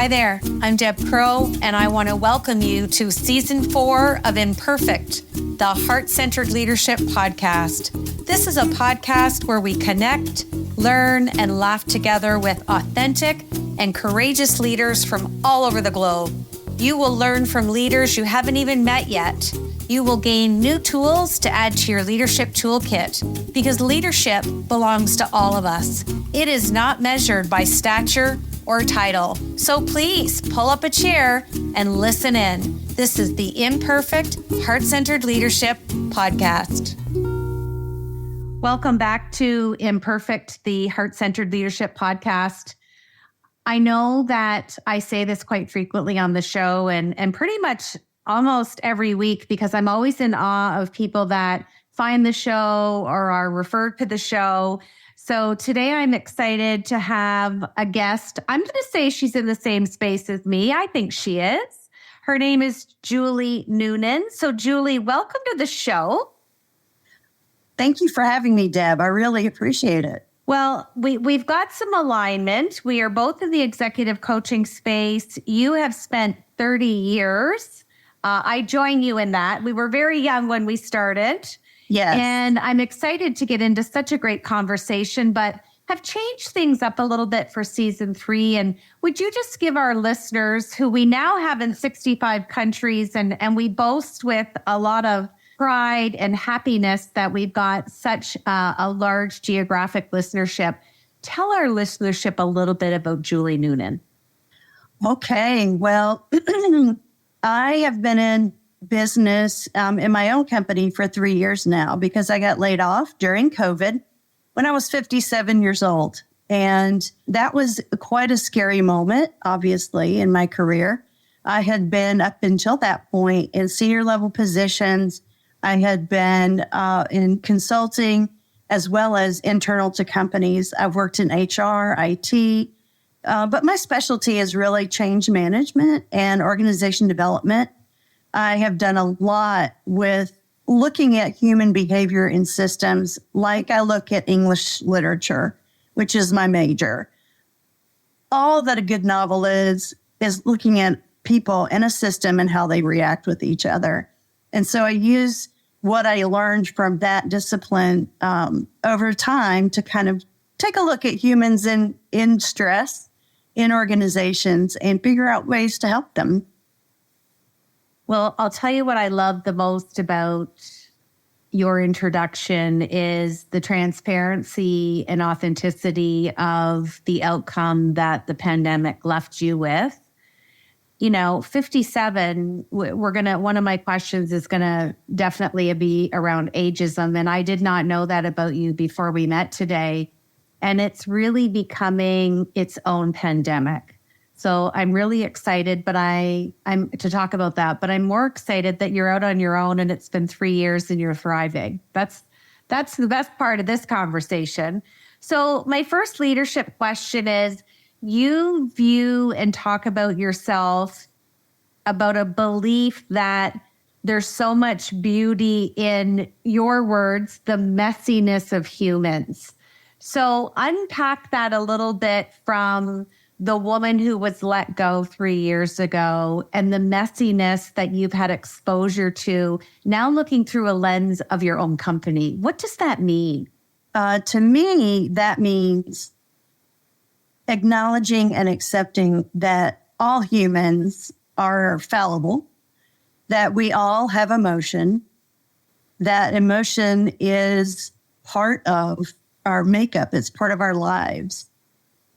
Hi there, I'm Deb Crow, and I want to welcome you to Season 4 of Imperfect, the Heart-Centered Leadership Podcast. This is a podcast where we connect, learn, and laugh together with authentic and courageous leaders from all over the globe. You will learn from leaders you haven't even met yet. You will gain new tools to add to your leadership toolkit, because leadership belongs to all of us. It is not measured by stature or title. So please pull up a chair and listen in. This is the Imperfect, Heart-Centered Leadership Podcast. Welcome back to Imperfect, the Heart-Centered Leadership Podcast. I know that I say this quite frequently on the show and pretty much almost every week, because I'm always in awe of people that find the show or are referred to the show. So today I'm excited to have a guest. I'm going to say she's in the same space as me. I think she is. Her name is Julie Noonan. So Julie, welcome to the show. Thank you for having me, Deb. I really appreciate it. Well, we've got some alignment. We are both in the executive coaching space. You have spent 30 years. I join you in that. We were very young when we started. Yes. And I'm excited to get into such a great conversation, but have changed things up a little bit for season 3. And would you just give our listeners, who we now have in 65 countries, and we boast with a lot of pride and happiness that we've got such a large geographic listenership, tell our listenership a little bit about Julie Noonan. Okay. Well, I have been in business in my own company for 3 years now, because I got laid off during COVID when I was 57 years old. And that was quite a scary moment, obviously, in my career. I had been up until that point in senior level positions. I had been in consulting as well as internal to companies. I've worked in HR, IT, but my specialty is really change management and organization development. I have done a lot with looking at human behavior in systems, like I look at English literature, which is my major. All that a good novel is looking at people in a system and how they react with each other. And so I use what I learned from that discipline over time to kind of take a look at humans in stress in organizations and figure out ways to help them. Well, I'll tell you what I love the most about your introduction is the transparency and authenticity of the outcome that the pandemic left you with. You know, 57, one of my questions is going to definitely be around ageism. And I did not know that about you before we met today. And it's really becoming its own pandemic. So I'm really excited, but I'm to talk about that. But I'm more excited that you're out on your own and it's been 3 years and you're thriving. That's the best part of this conversation. So my first leadership question is, you view and talk about yourself about a belief that there's so much beauty in, your words, the messiness of humans. So unpack that a little bit from the woman who was let go 3 years ago and the messiness that you've had exposure to, now looking through a lens of your own company. What does that mean? To me, that means acknowledging and accepting that all humans are fallible, that we all have emotion, that emotion is part of our makeup, it's part of our lives.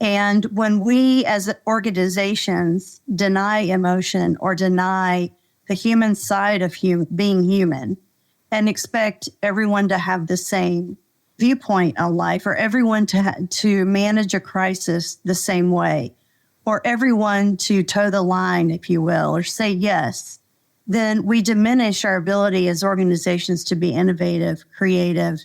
And when we as organizations deny emotion or deny the human side of being human and expect everyone to have the same viewpoint on life, or everyone to manage a crisis the same way, or everyone to toe the line, if you will, or say yes, then we diminish our ability as organizations to be innovative, creative,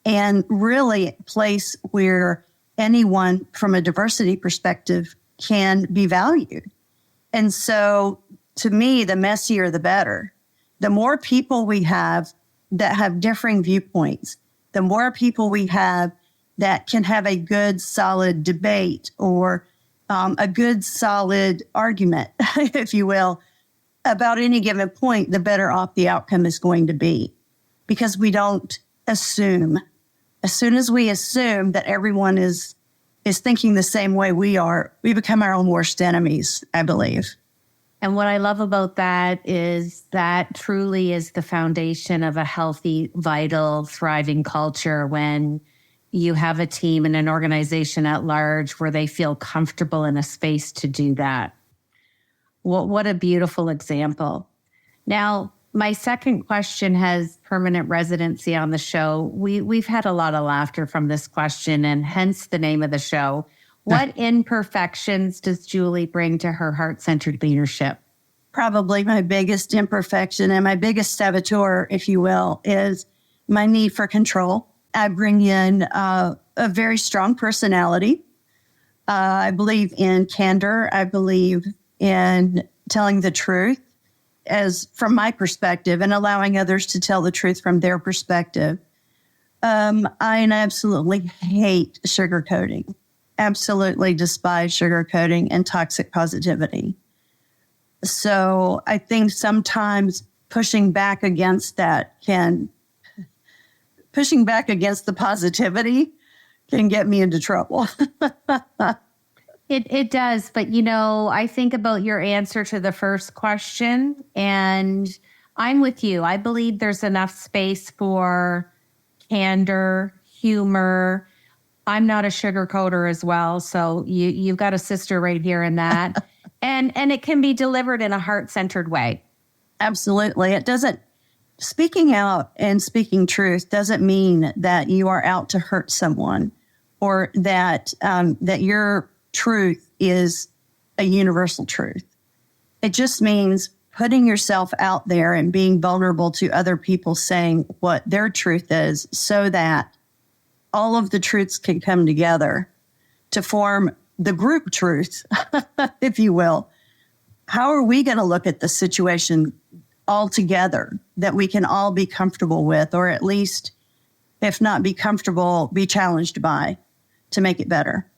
and really a place where anyone from a diversity perspective can be valued. And so to me, the messier, the better. The more people we have that have differing viewpoints, the more people we have that can have a good, solid debate or a good, solid argument, if you will, about any given point, the better off the outcome is going to be. Because we don't assume. As soon as we assume that everyone is thinking the same way we are, we become our own worst enemies, I believe. And what I love about that is that truly is the foundation of a healthy, vital, thriving culture when you have a team and an organization at large where they feel comfortable in a space to do that. What a beautiful example. Now, my second question has permanent residency on the show. We've had a lot of laughter from this question, and hence the name of the show. What imperfections does Julie bring to her heart-centered leadership? Probably my biggest imperfection and my biggest saboteur, if you will, is my need for control. I bring in a very strong personality. I believe in candor. I believe in telling the truth as from my perspective and allowing others to tell the truth from their perspective. I absolutely hate sugarcoating. Absolutely despise sugarcoating and toxic positivity. So I think sometimes pushing back against the positivity can get me into trouble. It does. But, I think about your answer to the first question, and I'm with you. I believe there's enough space for candor, humor. I'm not a sugarcoater as well. So you've got a sister right here in that. and it can be delivered in a heart-centered way. Absolutely. Speaking out and speaking truth doesn't mean that you are out to hurt someone or that your truth is a universal truth. It just means putting yourself out there and being vulnerable to other people saying what their truth is so that all of the truths can come together to form the group truth, if you will. How are we going to look at the situation all together that we can all be comfortable with, or at least, if not be comfortable, be challenged by to make it better?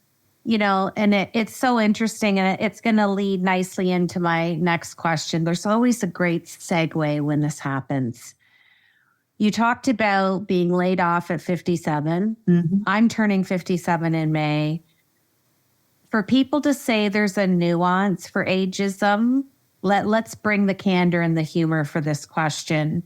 And it's so interesting, and it's going to lead nicely into my next question. There's always a great segue when this happens. You talked about being laid off at 57. Mm-hmm. I'm turning 57 in May. For people to say there's a nuance for ageism, let's bring the candor and the humor for this question.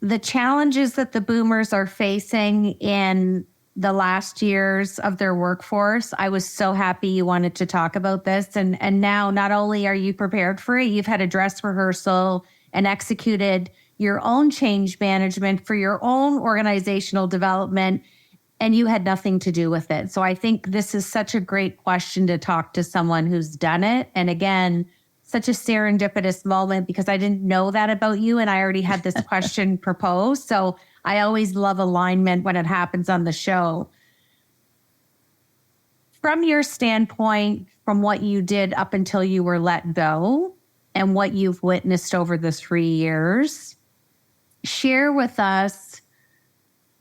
The challenges that the boomers are facing in the last years of their workforce, I was so happy you wanted to talk about this. And now not only are you prepared for it, you've had a dress rehearsal and executed your own change management for your own organizational development, and you had nothing to do with it. So I think this is such a great question to talk to someone who's done it. And again, such a serendipitous moment because I didn't know that about you and I already had this question proposed. So I always love alignment when it happens on the show. From your standpoint, from what you did up until you were let go and what you've witnessed over the 3 years, share with us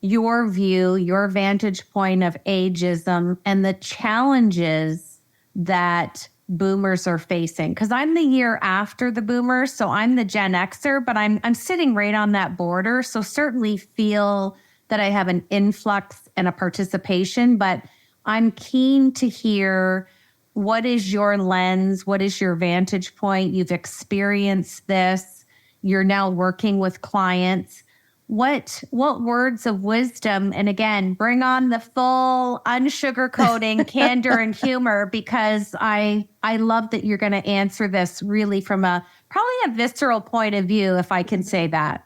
your view, your vantage point of ageism and the challenges that boomers are facing. Because I'm the year after the boomers, so I'm the Gen Xer, but I'm sitting right on that border. So certainly feel that I have an influx and a participation, but I'm keen to hear what is your lens, what is your vantage point? You've experienced this. You're now working with clients. What words of wisdom, and again, bring on the full unsugarcoating candor and humor, because I love that you're going to answer this really from probably a visceral point of view, if I can say that.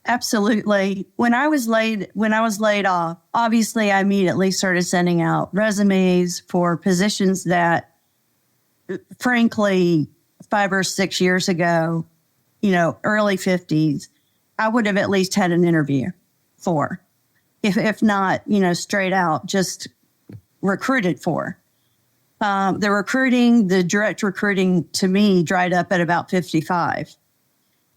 Absolutely. When I was laid off, obviously I immediately started sending out resumes for positions that, frankly, 5 or 6 years ago, early 50s, I would have at least had an interview for, if not, straight out, just recruited for. The direct recruiting to me dried up at about 55.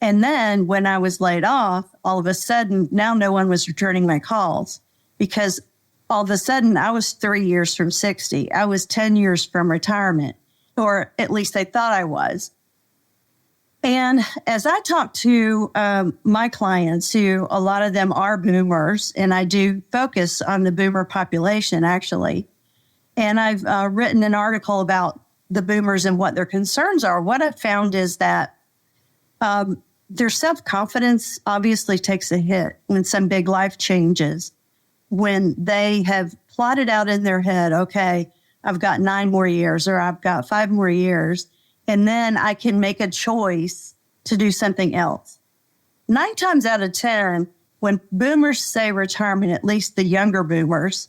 And then when I was laid off, all of a sudden, now no one was returning my calls because all of a sudden I was 3 years from 60. I was 10 years from retirement, or at least they thought I was. And as I talk to my clients, who a lot of them are boomers, and I do focus on the boomer population, actually, and I've written an article about the boomers and what their concerns are. What I've found is that their self-confidence obviously takes a hit when some big life changes, when they have plotted out in their head, okay, I've got 9 more years, or I've got 5 more years, and then I can make a choice to do something else. 9 times out of 10, when boomers say retirement, at least the younger boomers,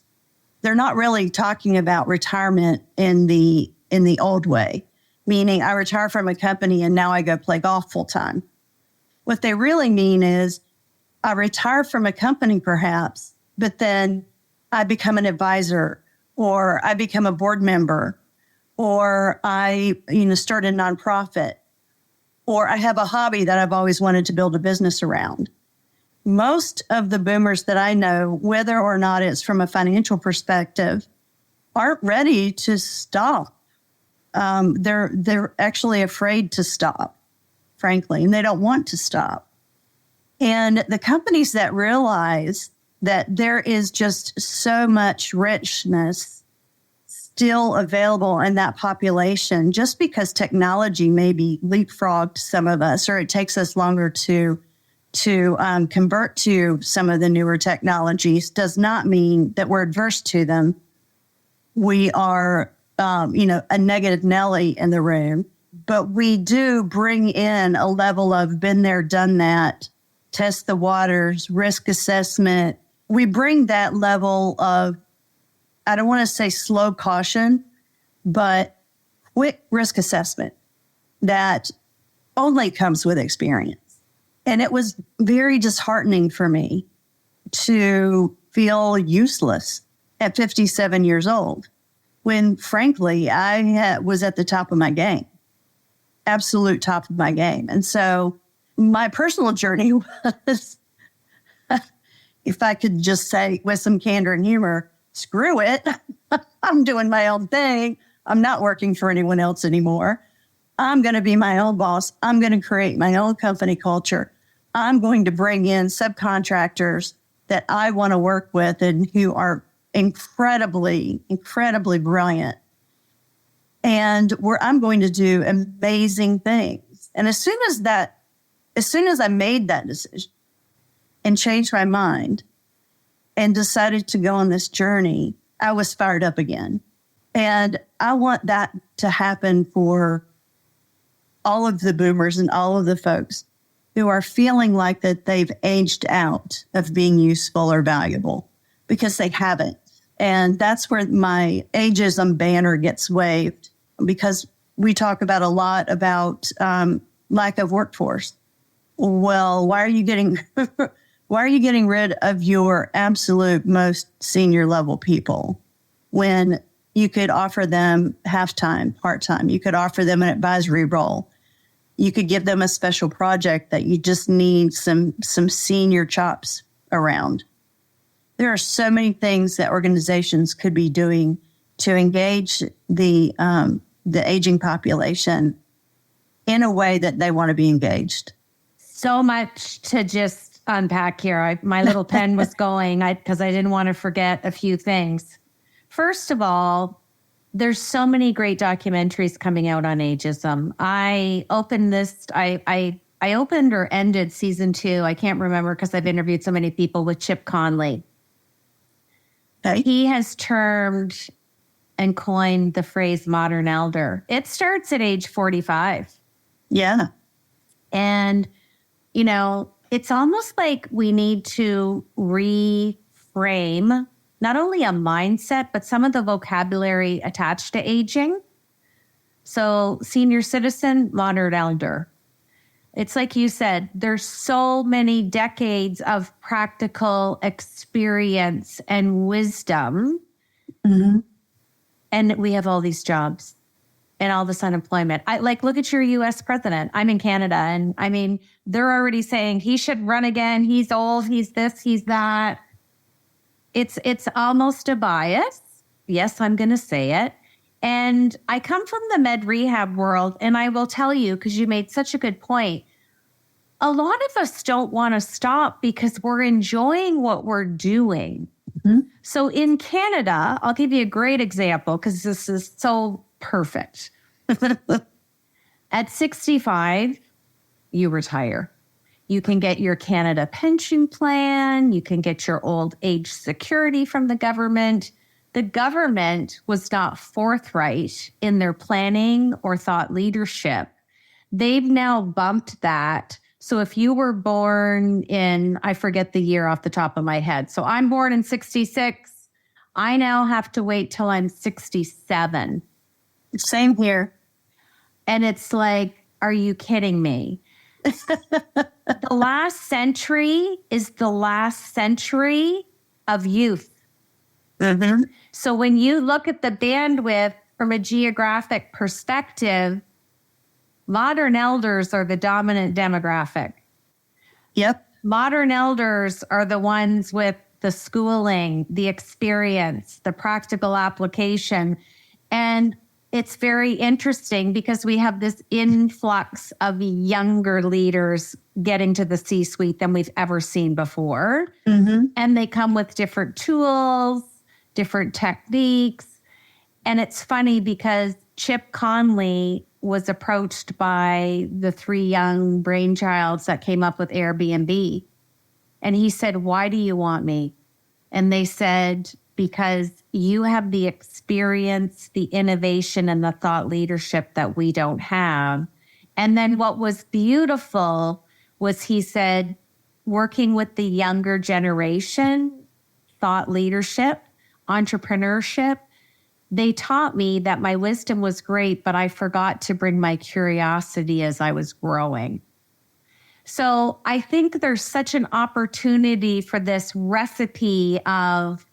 they're not really talking about retirement in the old way, meaning I retire from a company and now I go play golf full time. What they really mean is I retire from a company perhaps, but then I become an advisor, or I become a board member, or I start a nonprofit, or I have a hobby that I've always wanted to build a business around. Most of the boomers that I know, whether or not it's from a financial perspective, aren't ready to stop. They're actually afraid to stop, frankly, and they don't want to stop. And the companies that realize that there is just so much richness still available in that population, just because technology maybe leapfrogged some of us, or it takes us longer to convert to some of the newer technologies, does not mean that we're adverse to them. We are, a negative Nelly in the room, but we do bring in a level of been there, done that, test the waters, risk assessment. We bring that level of, I don't want to say slow caution, but quick risk assessment that only comes with experience. And it was very disheartening for me to feel useless at 57 years old, when frankly, I was at the top of my game, absolute top of my game. And so my personal journey was, if I could just say with some candor and humor, screw it. I'm doing my own thing. I'm not working for anyone else anymore. I'm going to be my own boss. I'm going to create my own company culture. I'm going to bring in subcontractors that I want to work with and who are incredibly, incredibly brilliant. And I'm going to do amazing things. And as soon as I made that decision and changed my mind and decided to go on this journey, I was fired up again. And I want that to happen for all of the boomers and all of the folks who are feeling like that they've aged out of being useful or valuable, because they haven't. And that's where my ageism banner gets waved, because we talk about a lot about lack of workforce. Well, why are you getting rid of your absolute most senior level people when you could offer them half-time, part-time? You could offer them an advisory role. You could give them a special project that you just need some senior chops around. There are so many things that organizations could be doing to engage the aging population in a way that they want to be engaged. So much to just unpack here. My little pen was going because I didn't want to forget a few things. First of all, there's so many great documentaries coming out on ageism. I opened or ended season 2. I can't remember because I've interviewed so many people, with Chip Conley. Okay. He has termed and coined the phrase modern elder. It starts at age 45. Yeah. And, it's almost like we need to reframe not only a mindset, but some of the vocabulary attached to aging. So senior citizen, modern elder. It's like you said, there's so many decades of practical experience and wisdom. Mm-hmm. And we have all these jobs and all this unemployment. Look at your US president. I'm in Canada. And I mean, they're already saying he should run again. He's old. He's this, he's that. It's almost a bias. Yes, I'm going to say it. And I come from the med rehab world, and I will tell you, because you made such a good point, a lot of us don't want to stop because we're enjoying what we're doing. Mm-hmm. So in Canada, I'll give you a great example because this is so perfect. At 65, you retire. You can get your Canada pension plan. You can get your old age security from the government. The government was not forthright in their planning or thought leadership. They've now bumped that. So if you were born in, I forget the year off the top of my head. So I'm born in 66. I now have to wait till I'm 67. Same here. And it's like, are you kidding me? The last century is the last century of youth. Mm-hmm. So when you look at the bandwidth from a geographic perspective, modern elders are the dominant demographic. Yep. Modern elders are the ones with the schooling, the experience, the practical application. And it's very interesting because we have this influx of younger leaders getting to the C-suite than we've ever seen before. Mm-hmm. And they come with different tools, different techniques. And it's funny because Chip Conley was approached by the 3 young brainchilds that came up with Airbnb. And he said, "Why do you want me?" And they said, "Because you have the experience, the innovation, and the thought leadership that we don't have." And then what was beautiful was he said, working with the younger generation, thought leadership, entrepreneurship, they taught me that my wisdom was great, but I forgot to bring my curiosity as I was growing. So I think there's such an opportunity for this recipe of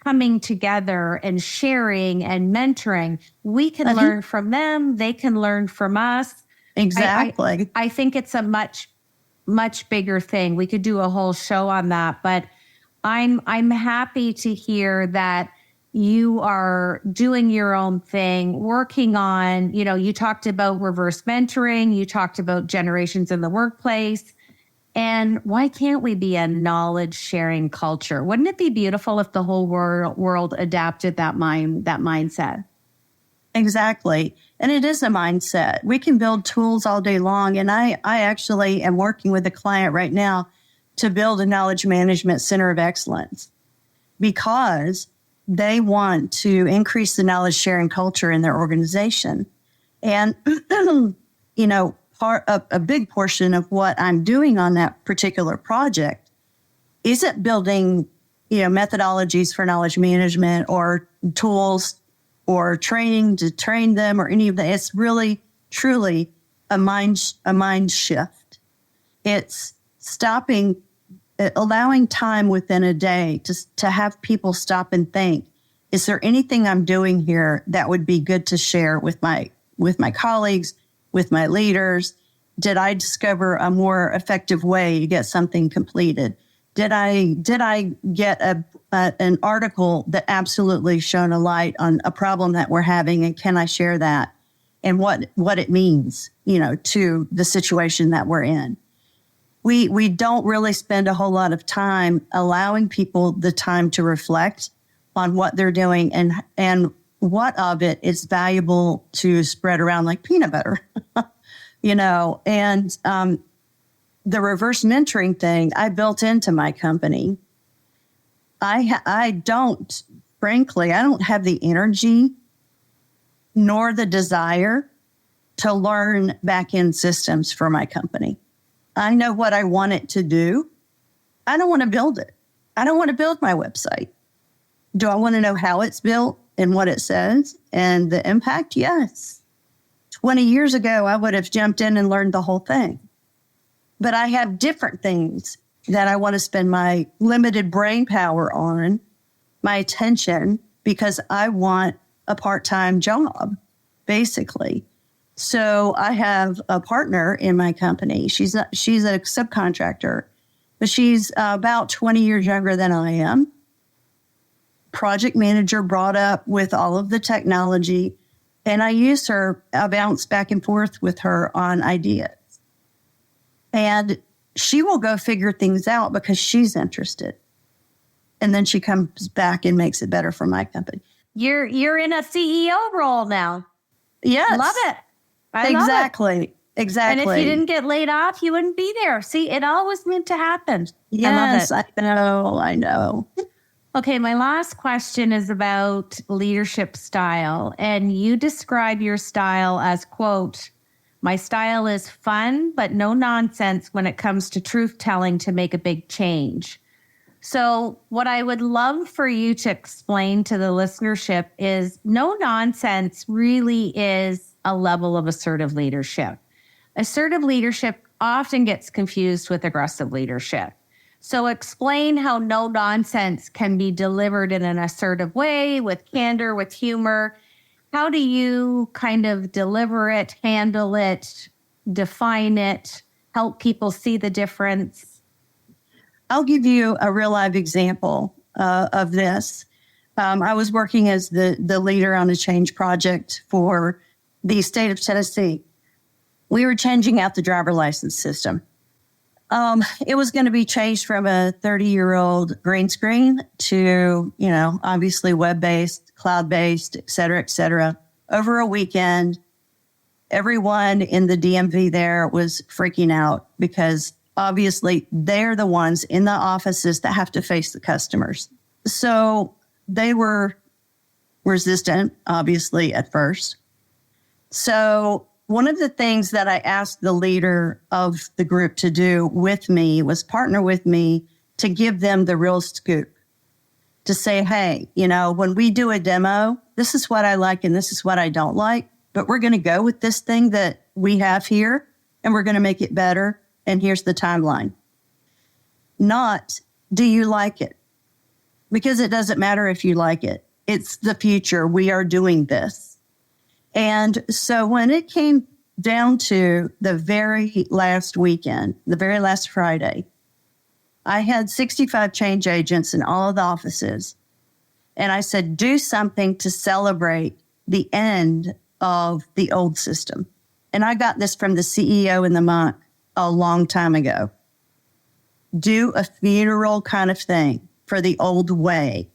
coming together and sharing and mentoring. We can learn from them. They can learn from us. Exactly. I think it's a much, much bigger thing. We could do a whole show on that, but I'm happy to hear that you are doing your own thing, working on, you talked about reverse mentoring, you talked about generations in the workplace. And why can't we be a knowledge sharing culture? Wouldn't it be beautiful if the whole world adapted that mindset? Exactly. And it is a mindset. We can build tools all day long. And I actually am working with a client right now to build a knowledge management center of excellence because they want to increase the knowledge sharing culture in their organization. And, a big portion of what I'm doing on that particular project isn't building, methodologies for knowledge management or tools or training to train them or any of that. It's really, truly a mind shift. It's allowing time within a day to have people stop and think, is there anything I'm doing here that would be good to share with my colleagues, with my leaders? Did I discover a more effective way to get something completed? Did I get an article that absolutely shone a light on a problem that we're having, and can I share that and what it means, to the situation that we're in? We don't really spend a whole lot of time allowing people the time to reflect on what they're doing and what of it is valuable to spread around like peanut butter, and the reverse mentoring thing I built into my company. I don't have the energy nor the desire to learn back-end systems for my company. I know what I want it to do. I don't want to build it. I don't want to build my website. Do I want to know how it's built and what it says and the impact? Yes. 20 years ago, I would have jumped in and learned the whole thing. But I have different things that I want to spend my limited brain power on, my attention, because I want a part-time job, basically. So I have a partner in my company. She's a subcontractor, but she's about 20 years younger than I am. project manager brought up with all of the technology. And I use her, I bounce back and forth with her on ideas. And she will go figure things out because she's interested. And then she comes back and makes it better for my company. You're in a CEO role now. Yes. Love it. I exactly. love it. Exactly. And if you didn't get laid off, you wouldn't be there. See, it all was meant to happen. Yes, I love it. I know. Okay, my last question is about leadership style. And you describe your style as, quote, "My style is fun, but no nonsense when it comes to truth telling to make a big change." So what I would love for you to explain to the listenership is no nonsense really is a level of assertive leadership. Assertive leadership often gets confused with aggressive leadership. So explain how no nonsense can be delivered in an assertive way, with candor, with humor. How do you kind of deliver it, handle it, define it, help people see the difference? I'll give you a real live example of this. I was working as the leader on a change project for the state of Tennessee. We were changing out the driver license system. It was going to be changed from a 30-year-old green screen to, obviously web-based, cloud-based, et cetera, over a weekend. Everyone in the DMV there was freaking out because obviously they're the ones in the offices that have to face the customers. So they were resistant, obviously, at first. So one of the things that I asked the leader of the group to do with me was partner with me to give them the real scoop, to say, hey, when we do a demo, this is what I like and this is what I don't like, but we're going to go with this thing that we have here and we're going to make it better. And here's the timeline. Not, do you like it? Because it doesn't matter if you like it. It's the future. We are doing this. And so when it came down to the very last weekend, the very last Friday, I had 65 change agents in all of the offices. And I said, do something to celebrate the end of the old system. And I got this from the CEO in the month a long time ago. Do a funeral kind of thing for the old way.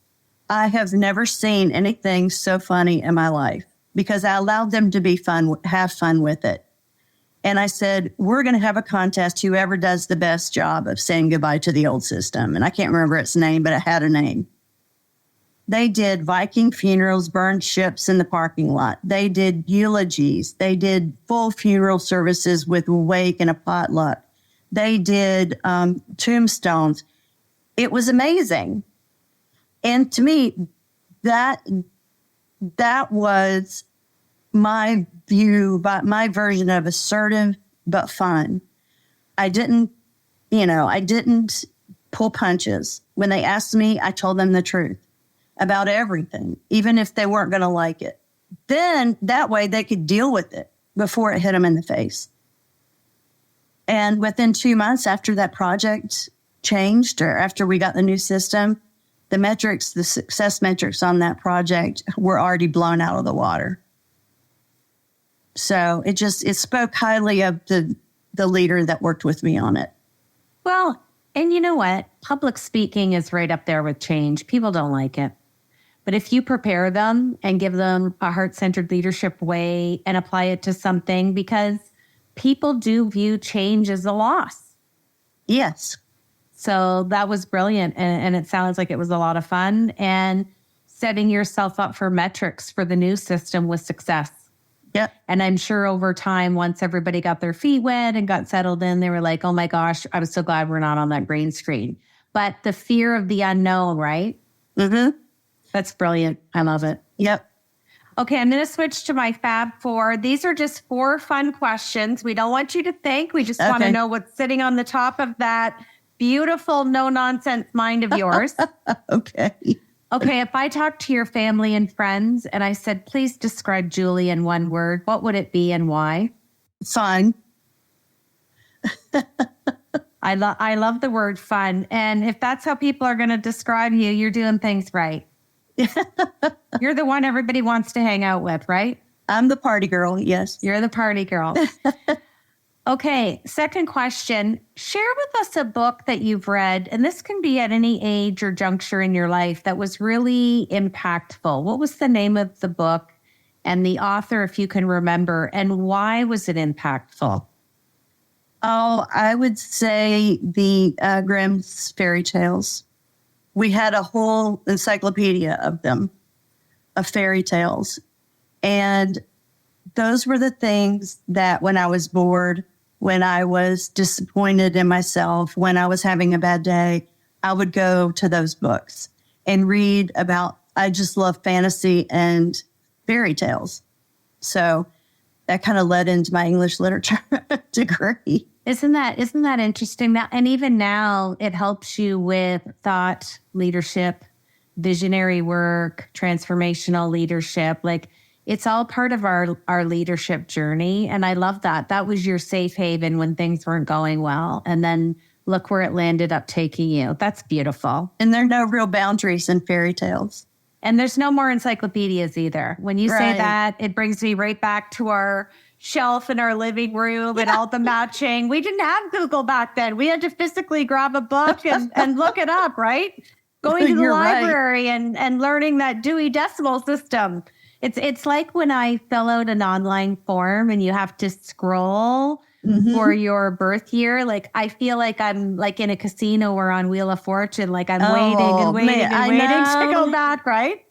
I have never seen anything so funny in my life, because I allowed them to be fun, have fun with it. And I said, we're going to have a contest, whoever does the best job of saying goodbye to the old system. And I can't remember its name, but it had a name. They did Viking funerals, burned ships in the parking lot. They did eulogies. They did full funeral services with a wake and a potluck. They did tombstones. It was amazing. And to me, that was my view, my version of assertive but fun. I didn't pull punches. When they asked me, I told them the truth about everything, even if they weren't going to like it. Then that way they could deal with it before it hit them in the face. And within 2 months after that project changed, or after we got the new system, the success metrics on that project were already blown out of the water. So it spoke highly of the leader that worked with me on it. Well, and you know what? Public speaking is right up there with change. People don't like it. But if you prepare them and give them a heart-centered leadership way and apply it to something, because people do view change as a loss. Yes. So that was brilliant. And it sounds like it was a lot of fun, and setting yourself up for metrics for the new system was success. Yep. And I'm sure over time, once everybody got their feet wet and got settled in, they were like, oh my gosh, I'm so glad we're not on that green screen. But the fear of the unknown, right? Mm-hmm. That's brilliant. I love it. Yep. Okay, I'm going to switch to my Fab Four. These are just 4 fun questions. We don't want you to think. We just want to know what's sitting on the top of that beautiful, no-nonsense mind of yours. Okay. Okay, if I talked to your family and friends and I said, please describe Julie in one word, what would it be and why? Fun. I love the word fun. And if that's how people are going to describe you, you're doing things right. You're the one everybody wants to hang out with, right? I'm the party girl. Yes. You're the party girl. Okay, second question. Share with us a book that you've read, and this can be at any age or juncture in your life, that was really impactful. What was the name of the book and the author, if you can remember, and why was it impactful? Oh, I would say the Grimm's fairy tales. We had a whole encyclopedia of them, of fairy tales. And those were the things that when I was bored, when I was disappointed in myself, when I was having a bad day, I would go to those books and read about, I just love fantasy and fairy tales. So that kind of led into my English literature degree. Isn't that interesting? That, and even now it helps you with thought leadership, visionary work, transformational leadership. Like, it's all part of our leadership journey. And I love that. That was your safe haven when things weren't going well. And then look where it landed up taking you. That's beautiful. And there are no real boundaries in fairy tales. And there's no more encyclopedias either. When you say Right. that, it brings me right back to our shelf in our living room and all the matching. We didn't have Google back then. We had to physically grab a book and look it up, right? Going to the You're right. library and learning that Dewey Decimal System. It's like when I fill out an online form and you have to scroll for your birth year. Like, I feel like I'm like in a casino or on Wheel of Fortune. Like, I'm waiting and waiting and waiting to go back, right?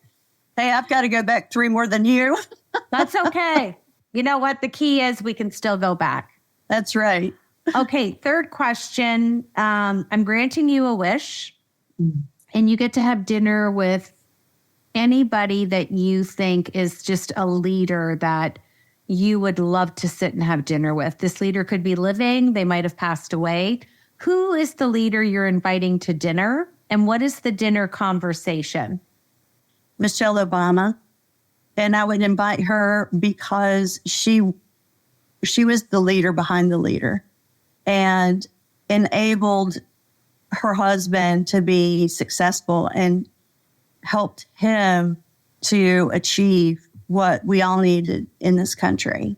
Hey, I've got to go back 3 more than you. That's okay. You know what? The key is we can still go back. That's right. Okay, third question. I'm granting you a wish, and you get to have dinner with anybody that you think is just a leader that you would love to sit and have dinner with. This leader could be living. They might have passed away. Who is the leader you're inviting to dinner? And what is the dinner conversation? Michelle Obama. And I would invite her because she was the leader behind the leader and enabled her husband to be successful and helped him to achieve what we all needed in this country.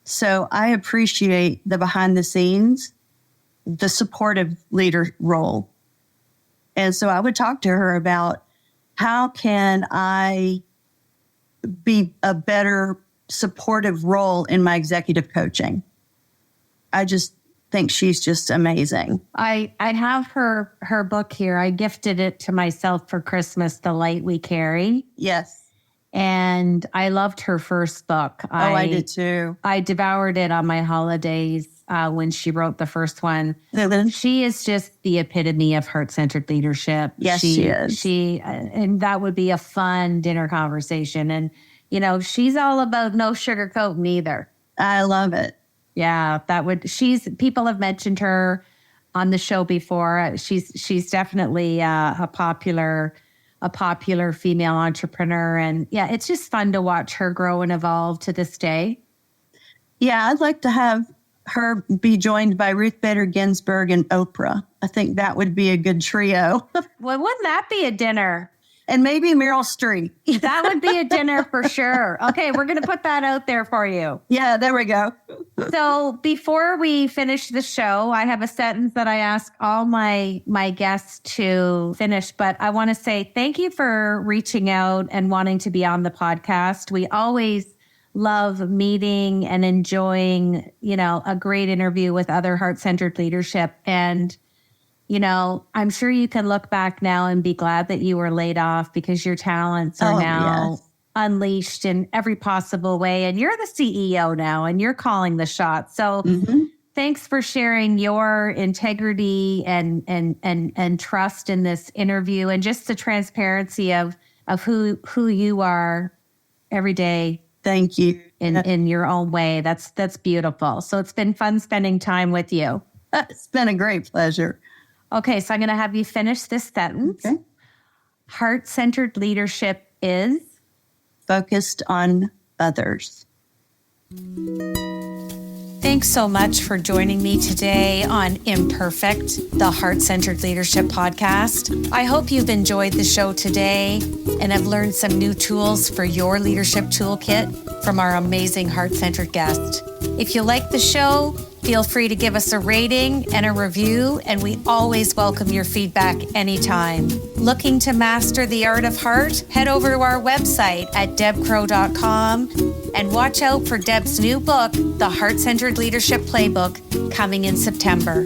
So I appreciate the behind the scenes, the supportive leader role. And so I would talk to her about, how can I be a better supportive role in my executive coaching? I just think she's just amazing. I have her book here. I gifted it to myself for Christmas, The Light We Carry. Yes. And I loved her first book. I did too. I devoured it on my holidays when she wrote the first one. She is just the epitome of heart-centered leadership. Yes, she is. And that would be a fun dinner conversation. And, you know, she's all about no sugarcoating either. I love it. Yeah, people have mentioned her on the show before. She's definitely a popular female entrepreneur. And yeah, it's just fun to watch her grow and evolve to this day. Yeah, I'd like to have her be joined by Ruth Bader Ginsburg and Oprah. I think that would be a good trio. Well, wouldn't that be a dinner? And maybe Meryl Streep. That would be a dinner for sure. Okay, we're going to put that out there for you. Yeah, there we go. So before we finish the show, I have a sentence that I ask all my guests to finish, but I want to say thank you for reaching out and wanting to be on the podcast. We always love meeting and enjoying, you know, a great interview with other heart-centered leadership. And you know, I'm sure you can look back now and be glad that you were laid off because your talents are now unleashed in every possible way. And you're the CEO now and you're calling the shots. So thanks for sharing your integrity and trust in this interview and just the transparency of who you are every day. Thank you. In your own way. That's beautiful. So it's been fun spending time with you. It's been a great pleasure. Okay, so I'm going to have you finish this sentence. Okay. Heart-centered leadership is focused on others. Thanks so much for joining me today on Imperfect, the Heart-Centered Leadership Podcast. I hope you've enjoyed the show today and have learned some new tools for your leadership toolkit from our amazing heart-centered guest. If you like the show, feel free to give us a rating and a review, and we always welcome your feedback anytime. Looking to master the art of heart? Head over to our website at debcrow.com and watch out for Deb's new book, The Heart-Centered Leadership Playbook, coming in September.